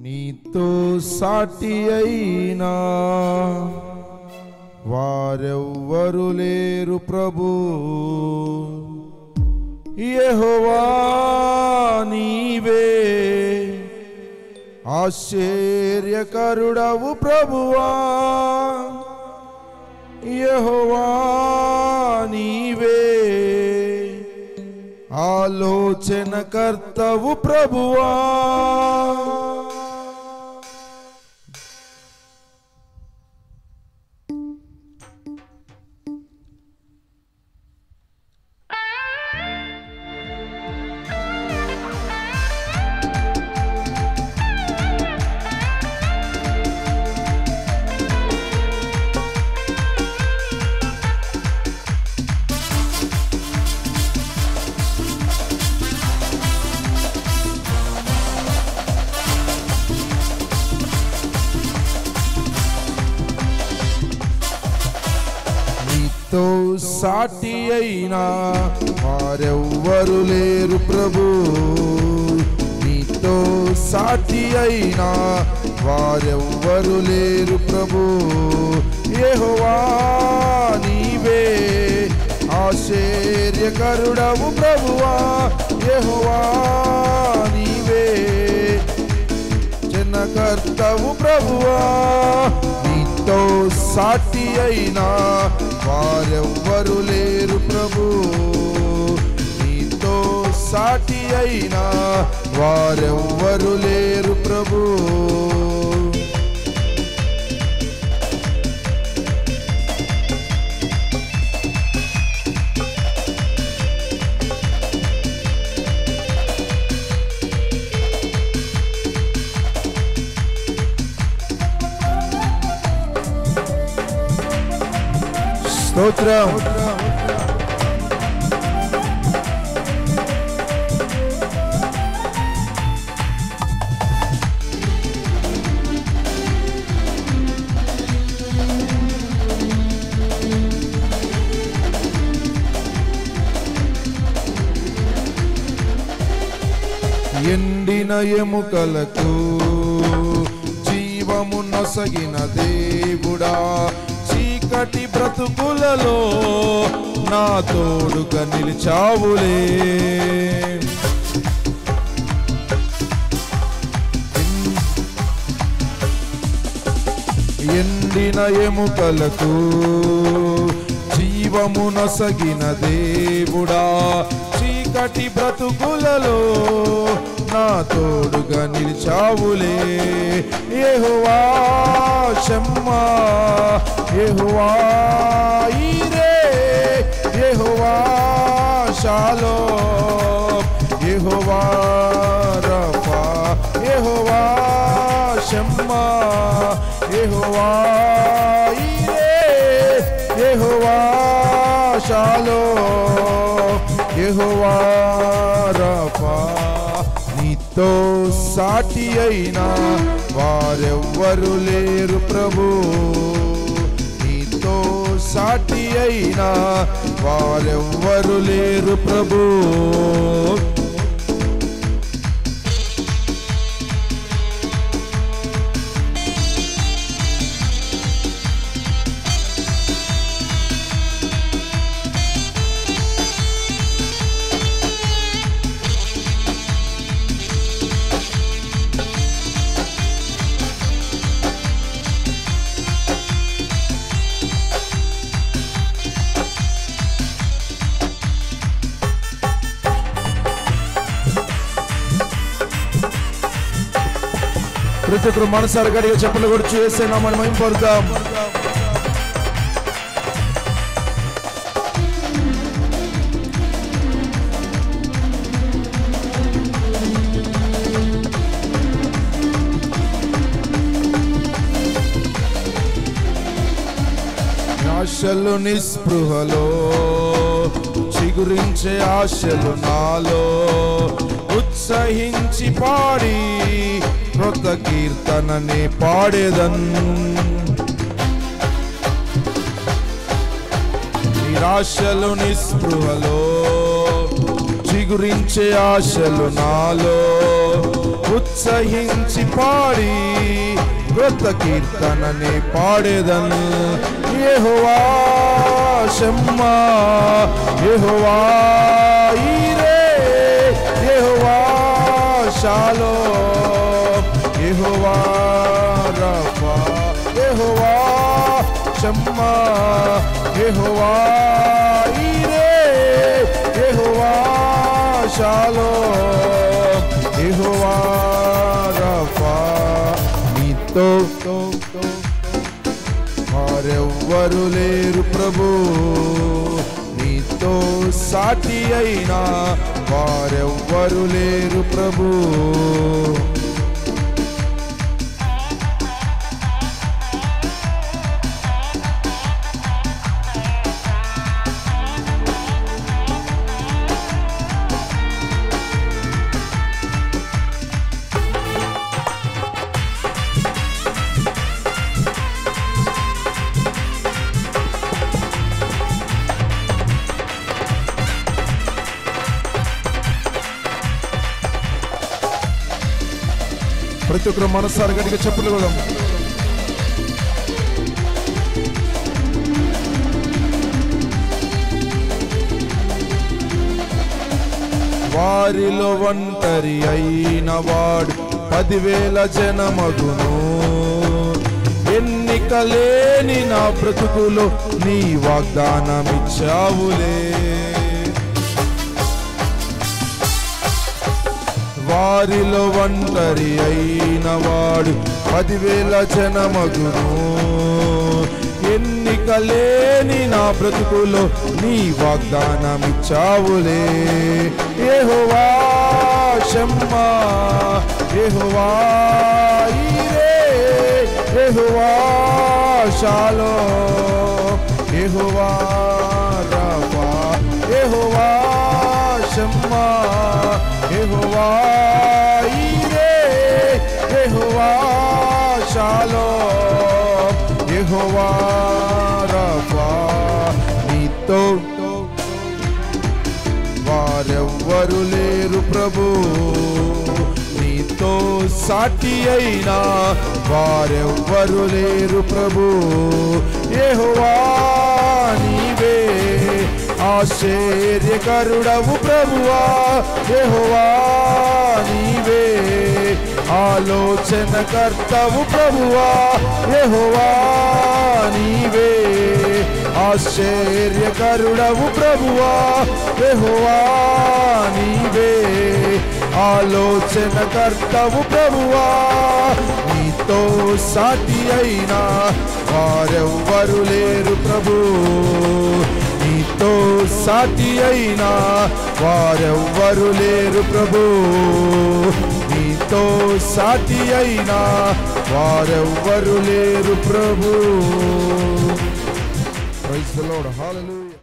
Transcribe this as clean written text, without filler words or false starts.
నీతో సాటి అయినా వారెవ్వరు లేరు ప్రభు. యెహోవా నీవే ఆశ్చర్యకరుడవు ప్రభువా. యెహోవా నీవే ఆలోచనకర్తవు ప్రభువా. నీతో సాటి అయినా వారెవ్వరు లేరు ప్రభు. నీతో సాటి అయినా వారెవ్వరు లేరు ప్రభు. యెహోవా నీవే ఆశ్చర్యకరుడవు ప్రభువా. యెహోవా నీవే జనకర్తవు ప్రభువా. నీతో సాటి అయినా వారెవ్వరు లేరు ప్రభు. నీతో సాటి అయినా వారెవ్వరు లేరు ప్రభు. స్తోత్రం. ఎండిన ఎముకలకు జీవము నొసగిన దేవుడా. చీకటి బ్రతుకులలో నా తోడుగా నిలిచావులే. ఎండిన ఎముకలకు జీవము నొసగిన దేవుడా. చీకటి బ్రతుకులలో నా తోడుగా నిలిచావులే. యెహోవా షమ్మా, యెహోవా ఈరే, యెహోవా షాలోమ్, యెహోవా రఫా, యెహోవా షమ్మా, యెహోవా ఈరే, యెహోవా షాలోమ్, యెహోవా రఫా. నీతో సాటి అయినా వారెవ్వరు లేరు ప్రభు. నీతో సాటి అయినా వారెవ్వరు లేరు ప్రభు. ప్రతి ఒక్కరు మనసారా గడిగా చెప్పులు కొడుచు వేసే నామమును మహిమపరుద్దాం. ఆశలు నిస్పృహలో చిగురించే ఆశలు నాలో. ఉత్సహించి పాడి కృత కీర్తననే పాడేదన్. నిరాశలు నిస్పృహలో చిగురించే ఆశలు నాలో. ఉత్సహించి పాడి క్రొత్త కీర్తనని పాడేదను. యెహోవా షమ్మా, యెహోవా ఈరే, యెహోవా షాలోమ్, యెహోవా రఫా, యెహోవా షమ్మా, యెహోవా ఈరే, యెహోవా షాలోమ్, యెహోవా రఫా. నీతో వారెవ్వరు లేరు ప్రభు, నీతో సాటి అయినా వారెవ్వరు లేరు ప్రభు. ప్రతి ఒక్కరు మనసారి గట్టిగా చెప్పులు కొడదాం. వారిలో ఒంటరి అయిన వాడు 10,000 జనమగును. ఎన్నిక లేని నా బ్రతుకులో నీ వాగ్దానమిచ్చావులే. వారిలో ఒంటరి అయిన వాడు 10,000 జనమగును. ఎన్నిక లేని నా బ్రతుకులో నీ వాగ్దానమిచ్చావులే. యెహోవా షమ్మా, యెహోవా ఈరే, యెహోవా షాలోమ్, యెహోవా రఫా, యెహోవా షమ్మా, యెహోవా ఈరే, యెహోవా షాలోమ్, యెహోవా రఫా. నీతో వారెవ్వరు లేరు ప్రభు, నీతో సాటి అయినా వారెవ్వరు లేరు ప్రభు. యెహోవా నీవే ఆశ్చర్యకరుడవు ప్రభువా, యెహోవా నీవే ఆలోచనకర్తవు ప్రభువా, యెహోవా నీవే ఆశ్చర్యకరుడవు ప్రభువా, యెహోవా నీవే ఆలోచనకర్తవు ప్రభువా. నీతో సాటి అయినా వారెవ్వరు లేరు ప్రభు, నీతో సాటి అయినా వారెవ్వరు లేరు ప్రభు, నీతో సాటి అయినా వారెవ్వరు లేరు ప్రభు. Praise the lord. హల్లెలూయా.